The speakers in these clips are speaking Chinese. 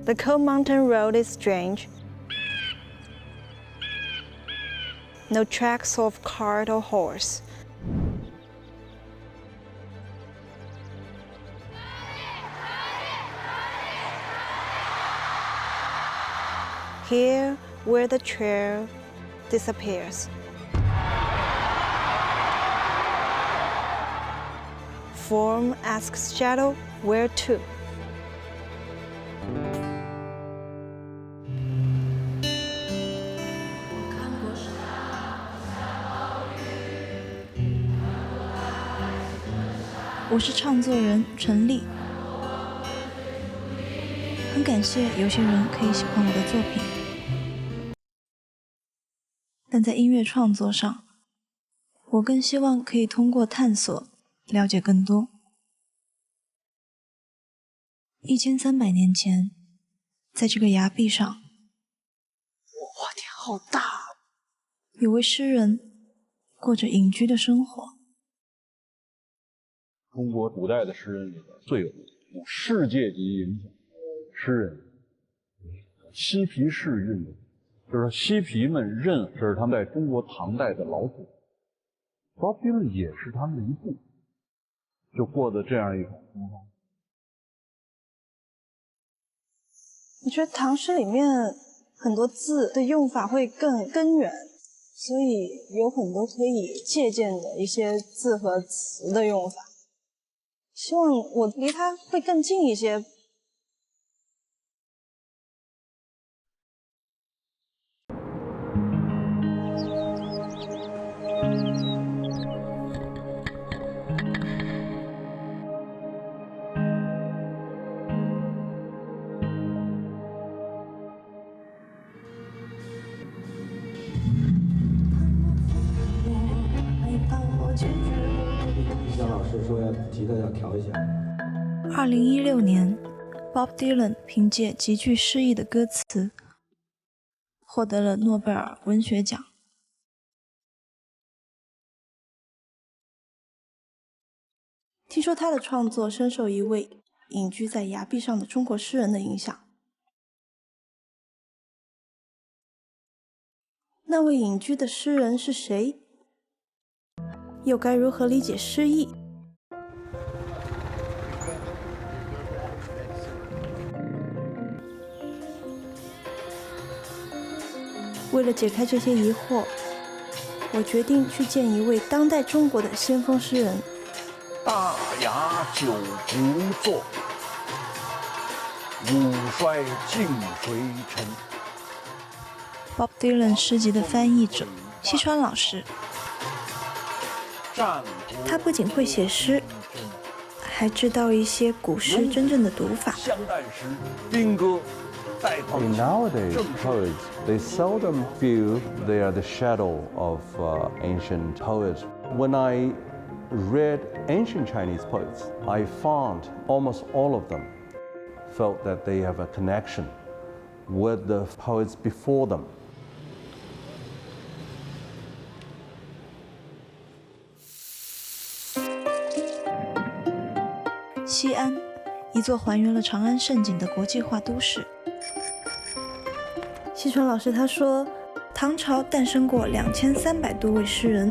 The cold mountain road is strange. No tracks of cart or horse. Here, where the trail disappears. Form asks shadow, where to?我是唱作人陈丽，很感谢有些人可以喜欢我的作品，但在音乐创作上，我更希望可以通过探索了解更多。1300年前，在这个崖壁上，哇天好大，有位诗人过着隐居的生活。中国古代的诗人里边最有世界级影响诗人嬉皮士运动，就是说嬉皮们认这是他们在中国唐代的老祖，Bob Dylan也是他们的一部，就过的这样一种生活。我觉得唐诗里面很多字的用法会更根源，所以有很多可以借鉴的一些字和词的用法。希望我离它会更近一些。张老师说吉他要调一下。2016年 ，Bob Dylan 凭借极具诗意的歌词，获得了诺贝尔文学奖。听说他的创作深受一位隐居在崖壁上的中国诗人的影响。那位隐居的诗人是谁？又该如何理解诗意？为了解开这些疑惑，我决定去见一位当代中国的先锋诗人。大雅久不作，五衰尽随尘。Bob Dylan 诗集的翻译者西川老师，他不仅会写诗，还知道一些古诗真正的读法。香淡时，兵歌。Nowadays, poets, they seldom feel they are the shadow of ancient poets. When I read ancient Chinese poets, I found almost all of them felt that they have a connection with the poets before them. 西安，一座还原了长安盛景的国际化都市。西川老师他说，唐朝诞生过2300多位诗人，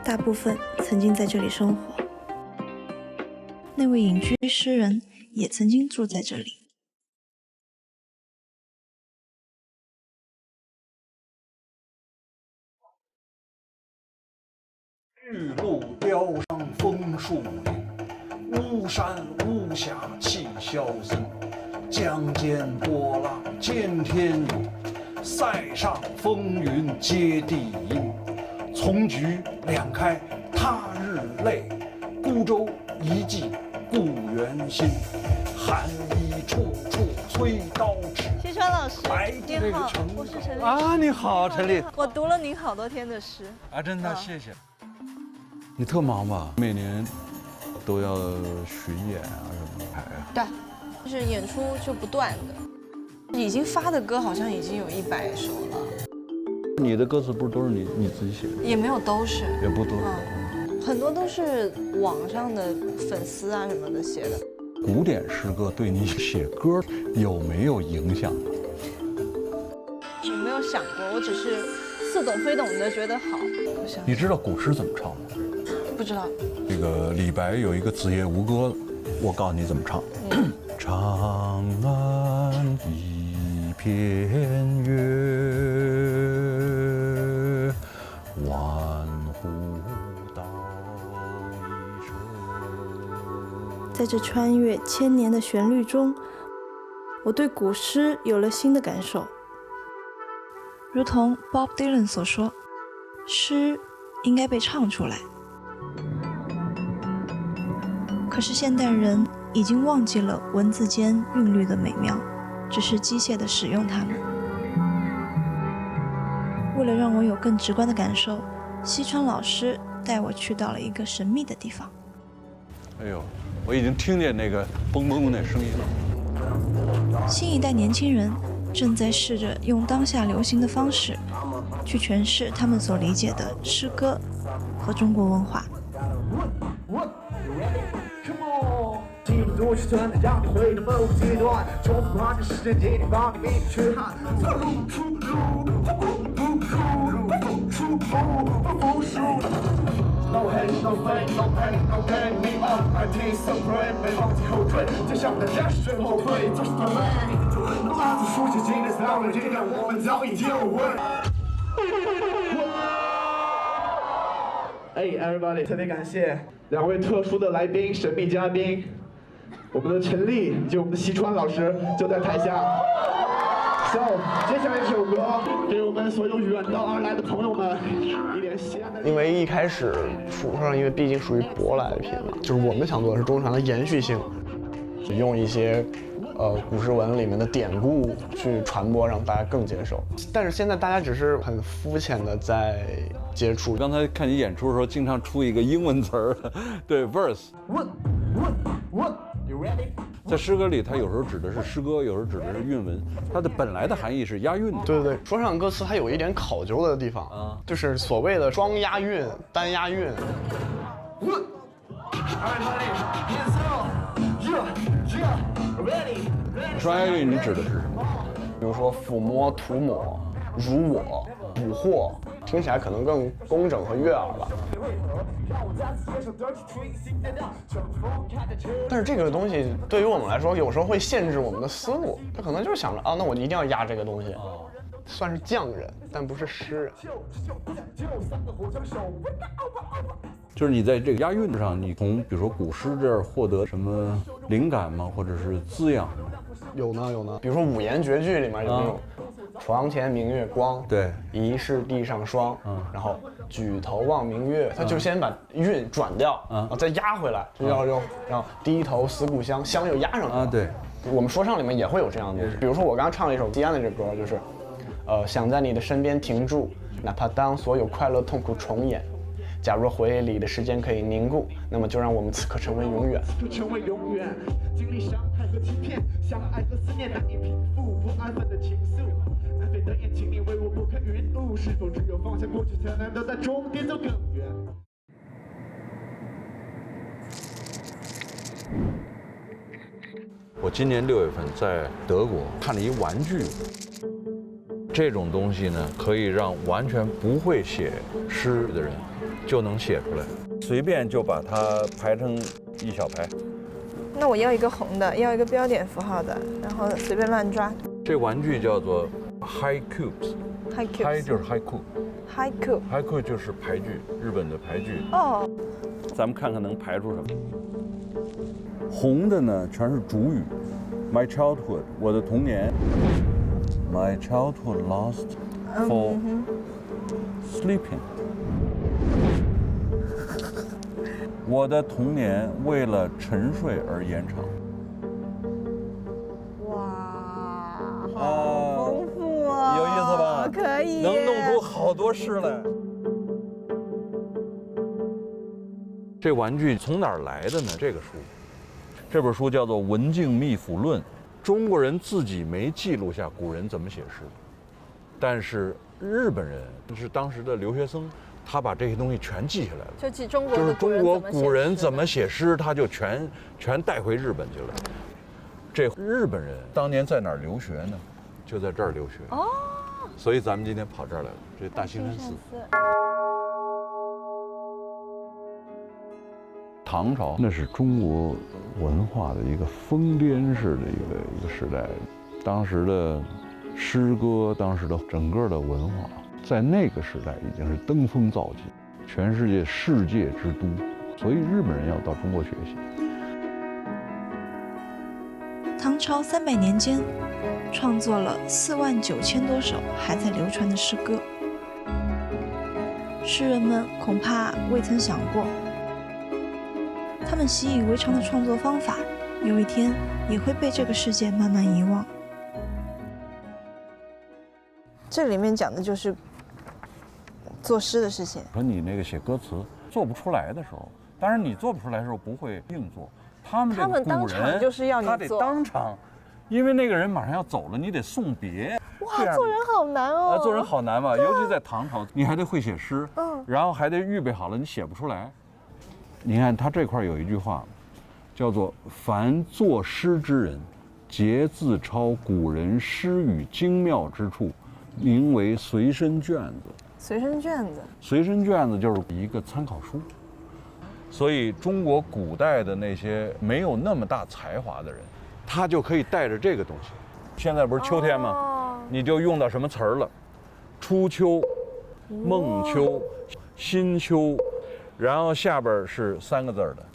大部分曾经在这里生活。那位隐居诗人也曾经住在这里。玉露雕上枫树林，巫山巫峡气萧森。江间波浪见天涌，塞上风云接地阴。丛菊两开他日泪，孤舟一骑故园心。寒衣处处催刀尺。西川老师，您好，我是陈丽。啊，你好，陈丽。我读了您好多天的诗。啊，真的，谢谢。你特忙吧？每年都要巡演啊什么的。对，就是演出就不断的。已经发的歌好像已经有100首了。你的歌词不是都是你自己写的？也没有都是，也不多。很多都是网上的粉丝啊什么的写的。古典诗歌对你写歌有没有影响？我没有想过，我只是似懂非懂的觉得好。我想你知道古诗怎么唱吗？不知道。这个李白有一个《子夜吴歌》，我告诉你怎么唱。长安一片月，万户到一声。在这穿越千年的旋律中，我对古诗有了新的感受。如同 Bob Dylan 所说，诗应该被唱出来。可是现代人已经忘记了文字间韵律的美妙，只是机械地使用它们。为了让我有更直观的感受，西川老师带我去到了一个神秘的地方。哎呦，我已经听见那个嘣嘣的声音了。新一代年轻人正在试着用当下流行的方式去诠释他们所理解的诗歌和中国文化。No hate, no fame, no pain, no gain, me up, I think so great， 没放弃后退，就像大家学后退，就是他们。拉着书写经典，style的力量，我们早已有味。everybody， 特别感谢2位特殊的来宾，神秘嘉宾，我们的陈立以及我们的西川老师就在台下。So， 接下来这首歌给我们所有远道而来的朋友们一点西安的。因为一开始楚上，因为毕竟属于舶来品嘛，就是我们想做的是中传的延续性，用一些古诗文里面的典故去传播，让大家更接受。但是现在大家只是很肤浅的在接触。刚才看你演出的时候，经常出一个英文词儿，对 verse。在诗歌里，它有时候指的是诗歌，有时候指的是韵文，它的本来的含义是押韵的。对对对，说唱歌词它有一点考究的地方啊，就是所谓的双押韵、单押韵。双押韵你指的是什么？比如说抚摸、涂抹、如我、捕获，听起来可能更工整和悦耳吧。但是这个东西对于我们来说，有时候会限制我们的思路。他可能就是想着啊，那我一定要压这个东西，算是匠人，但不是诗人。就是你在这个押韵上，你从比如说古诗这儿获得什么灵感吗？或者是滋养吗？有呢有呢，比如说五言绝句里面有那种床前明月光，对，疑是地上霜，然后举头望明月，他就先把韵转掉，然后再压回来，就要然后低头思故乡，乡又压上去了。对，我们说唱里面也会有这样的东西，比如说我刚刚唱了一首西安的这歌，就是想在你的身边停住，哪怕当所有快乐痛苦重演。假若回忆里的时间可以凝固，那么就让我们此刻成为永远。成为永远，经历伤害和欺骗，相爱和思念难以平复不安分的情愫。南飞的眼睛，你为我拨开云雾，是否只有放下过去，才能够在终点走更远？我今年6月份在德国看了一玩具。这种东西呢，可以让完全不会写诗的人就能写出来，随便就把它排成一小排。那我要一个红的，要一个标点符号的，然后随便乱抓。这玩具叫做 haiku， 嗨就是 haiku 就是排句，日本的排句。哦，咱们看看能排出什么。红的呢，全是主语 ，my childhood， 我的童年。My childhood lost for sleeping。我的童年为了沉睡而延长。哇，好丰富啊！有意思吧？可以，能弄出好多诗来。这玩具从哪儿来的呢？这个书，这本书叫做《文静秘府论》。中国人自己没记录下古人怎么写诗，但是日本人是当时的留学生，他把这些东西全记下来了。就记中国就是的中国古人怎么写写诗，他就全带回日本去了。这日本人当年在哪儿留学呢？就在这儿留学。哦。所以咱们今天跑这儿来了，这大兴善寺。唐朝那是中国文化的一个疯癫式的一个时代，当时的诗歌，当时的整个的文化，在那个时代已经是登峰造极，全世界世界之都，所以日本人要到中国学习。唐朝300年间，创作了49000多首还在流传的诗歌。诗人们恐怕未曾想过，他们习以为常的创作方法，有一天也会被这个世界慢慢遗忘。这里面讲的就是作诗的事情。说你那个写歌词做不出来的时候，当然你做不出来的时候不会硬做，他们当场就是要你做，他得当场，因为那个人马上要走了，你得送别。哇，做人好难哦！做人好难嘛，尤其在唐朝，你还得会写诗，然后还得预备好了，你写不出来。你看他这块有一句话，叫做“凡作诗之人，皆自抄古人诗语精妙之处，名为随身卷子”。随身卷子，随身卷子就是一个参考书。所以中国古代的那些没有那么大才华的人，他就可以带着这个东西。现在不是秋天吗？你就用到什么词儿了？初秋、孟秋、新秋，然后下边是3个字的，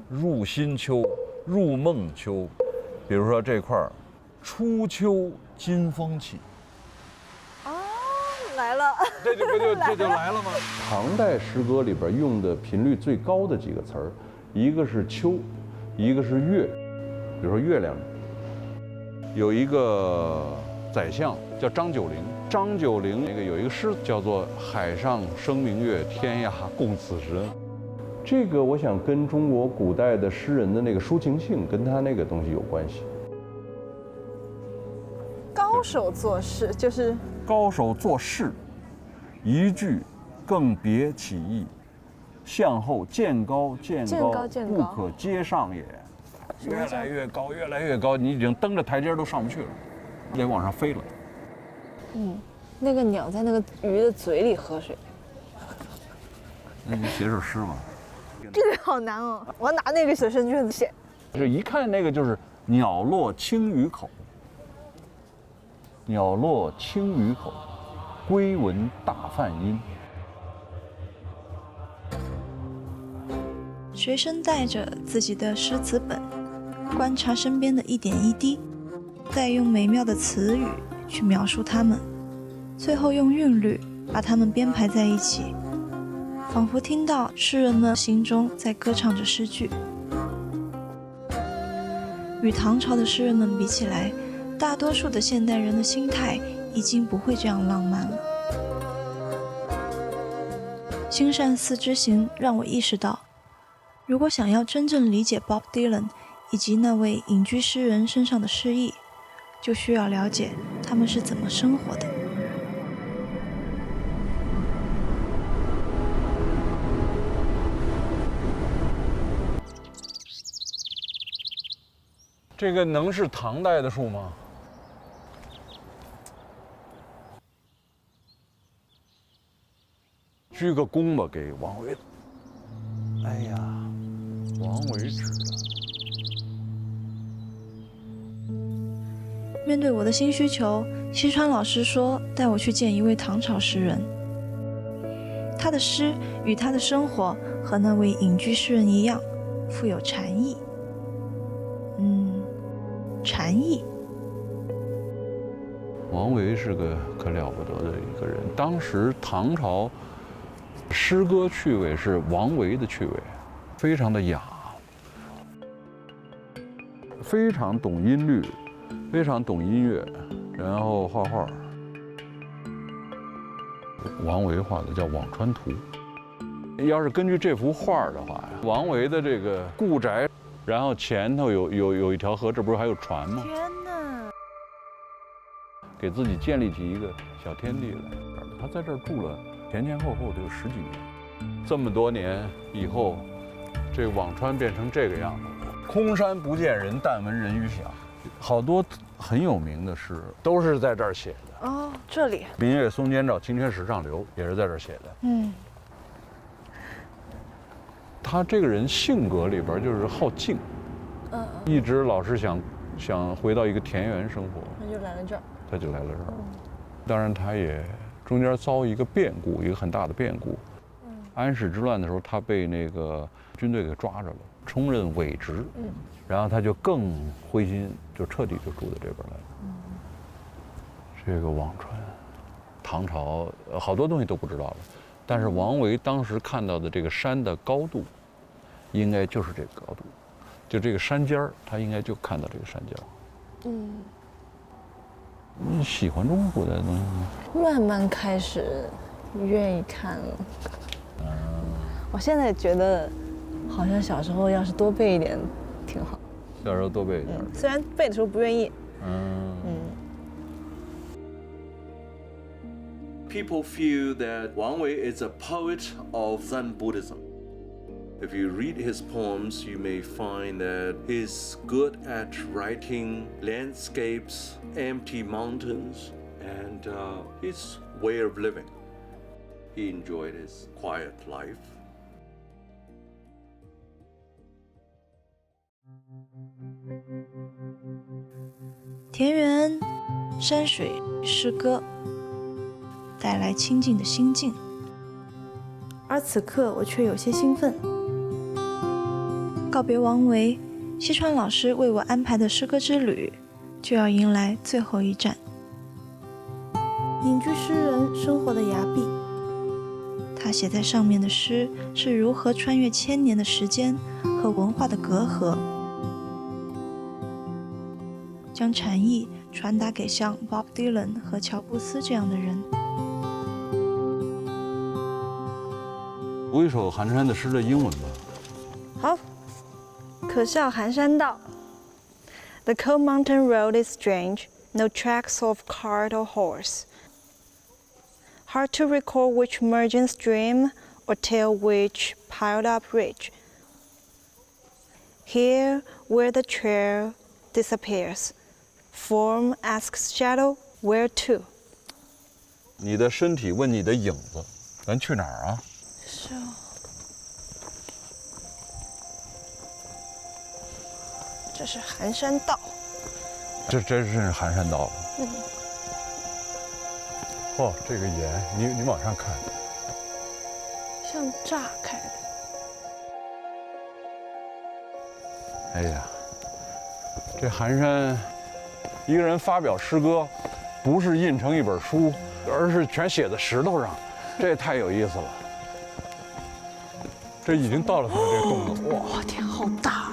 入新秋、入孟秋。比如说这块儿，初秋金风起。来了，这就来了吗？唐代诗歌里边用的频率最高的几个词儿，一个是秋，一个是月。比如说月亮，有一个宰相叫张九龄，张九龄那个有一个诗叫做“海上生明月，天涯共此时”。这个我想跟中国古代的诗人的那个抒情性，跟他那个东西有关系。高手作诗就是高手作事，一句更别起意，向后渐高渐高，不可接上也。越来越高，越来越高，你已经蹬着台阶都上不去了，得往上飞了。那个鸟在那个鱼的嘴里喝水。那你写首诗嘛？这个好难哦，我要拿那个随身卷子写。这一看那个就是鸟落青鱼口。鸟落青鱼口，归闻大泛音。随身带着自己的诗词本，观察身边的一点一滴，再用美妙的词语去描述它们，最后用韵律把它们编排在一起，仿佛听到诗人们心中在歌唱着诗句。与唐朝的诗人们比起来，大多数的现代人的心态已经不会这样浪漫了。兴善寺之行让我意识到，如果想要真正理解 Bob Dylan 以及那位隐居诗人身上的诗意，就需要了解他们是怎么生活的。这个能是唐代的树吗？鞠个躬吧，给王维。哎呀，王维指的。面对我的新需求，西川老师说带我去见一位唐朝诗人。他的诗与他的生活和那位隐居诗人一样，富有禅意。禅意。王维是个可了不得的一个人。当时唐朝诗歌趣味是王维的趣味，非常的雅，非常懂音律，非常懂音乐，然后画画。王维画的叫《辋川图》。要是根据这幅画的话，王维的这个故宅，然后前头有一条河，这不是还有船吗？天哪！给自己建立起一个小天地来。他在这儿住了前前后后得有10几年。这么多年以后，这个辋川变成这个样子，空山不见人，但闻人语响。好多很有名的诗都是在这儿写的。哦，这里。明月松间照，清泉石上流，也是在这儿写的。嗯。他这个人性格里边就是好静，一直老是想回到一个田园生活，那就来了这儿。他就来了这儿。当然，他也中间遭一个变故，一个很大的变故。安史之乱的时候，他被那个军队给抓着了，充任伪职。然后他就更灰心，就彻底就住到这边来了。这个辋川，唐朝好多东西都不知道了，但是王维当时看到的这个山的高度，应该就是这个高度，就这个山尖儿，他应该就看到这个山尖儿。你喜欢中国古代的东西吗？慢慢开始愿意看了。我现在觉得，好像小时候要是多背一点，挺好。小时候多背一点。虽然背的时候不愿意。People feel that Wang Wei is a poet of Zen Buddhism. If you read his poems, you may find that he's good at writing landscapes, empty mountains, and his way of living. He enjoyed his quiet life. 田园、山水、诗歌，带来清静的心境。而此刻我却有些兴奋。告别王维，西川老师为我安排的诗歌之旅就要迎来最后一站。隐居诗人生活的崖壁，他写在上面的诗是如何穿越千年的时间和文化的隔阂，将禅意传达给像 Bob Dylan 和乔布斯这样的人。读一首寒山的诗的英文吧。好，可笑寒山道。The cold mountain road is strange, no tracks of cart or horse. Hard to recall which merging stream or tell which piled up ridge. Here, where the trail disappears, form asks shadow, where to? 你的身体问你的影子，咱去哪儿啊？是哦。这是寒山道。这真是寒山道了。哦，这个岩，你往上看，像炸开的。哎呀，这寒山，一个人发表诗歌，不是印成一本书，而是全写在石头上，这也太有意思了。这已经到了他的这个洞了。哇，天，好大！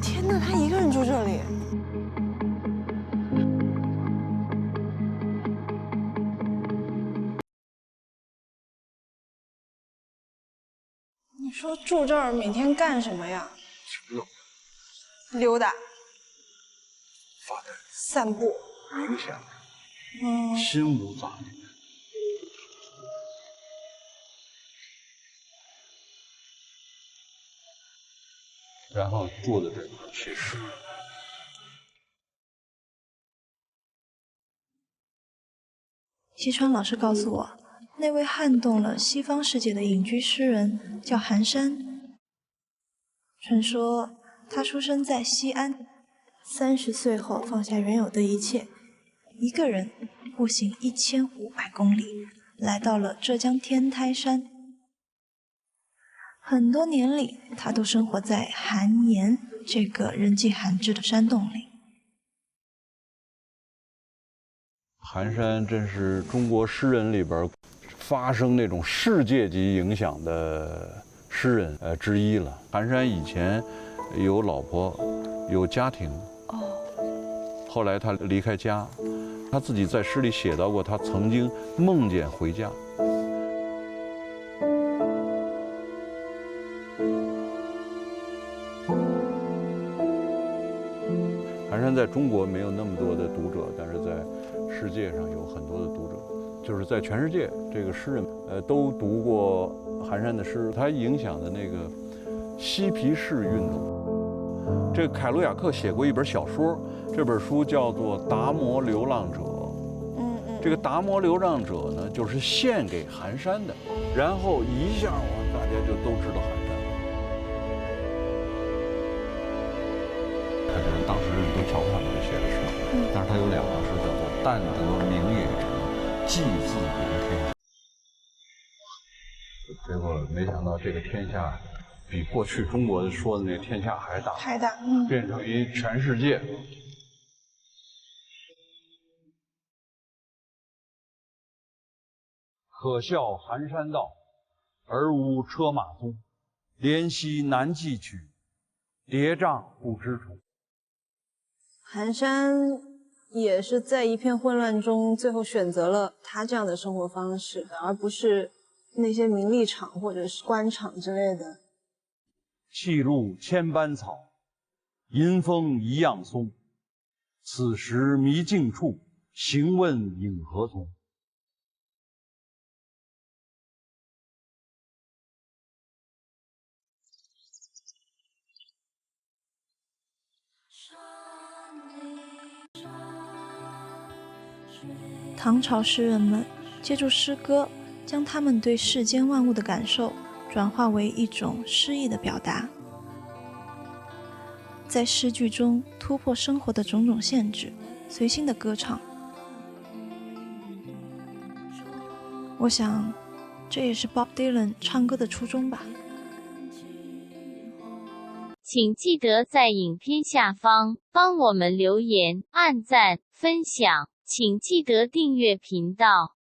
天哪，他一个人住这里。你说住这儿每天干什么呀？溜达、发呆、散步、冥想，心无杂念。然后坐在这里写诗。西川老师告诉我，那位撼动了西方世界的隐居诗人叫寒山。传说他出生在西安，30岁后放下原有的一切，一个人步行1500公里，来到了浙江天台山。很多年里，他都生活在寒岩这个人迹罕至的山洞里。寒山真是中国诗人里边发生那种世界级影响的诗人之一了。寒山以前有老婆，有家庭，后来他离开家，他自己在诗里写到过，他曾经梦见回家。寒山在中国没有那么多的读者，但是在世界上有很多的读者，就是在全世界这个诗人都读过寒山的诗，他影响的那个嬉皮士运动。这个凯鲁亚克写过一本小说，这本书叫做《达摩流浪者》。这个达摩流浪者呢，就是献给寒山的，然后一下大家就都知道寒山了。他就是当时人都瞧不上他写的诗，但是他有2个诗叫做“但得名也，继自明天下”。结果没想到这个天下比过去中国说的那个天下还大，变成于全世界。可笑寒山道，而无车马踪。怜惜难记取，叠嶂不知处。寒山也是在一片混乱中，最后选择了他这样的生活方式，而不是那些名利场或者是官场之类的。气路千般草，迎风一样松。此时迷境处，行问影何从？唐朝诗人们借助诗歌，将他们对世间万物的感受转化为一种诗意的表达，在诗句中突破生活的种种限制，随心的歌唱。我想，这也是 Bob Dylan 唱歌的初衷吧。请记得在影片下方帮我们留言、按赞、分享，请记得订阅频道。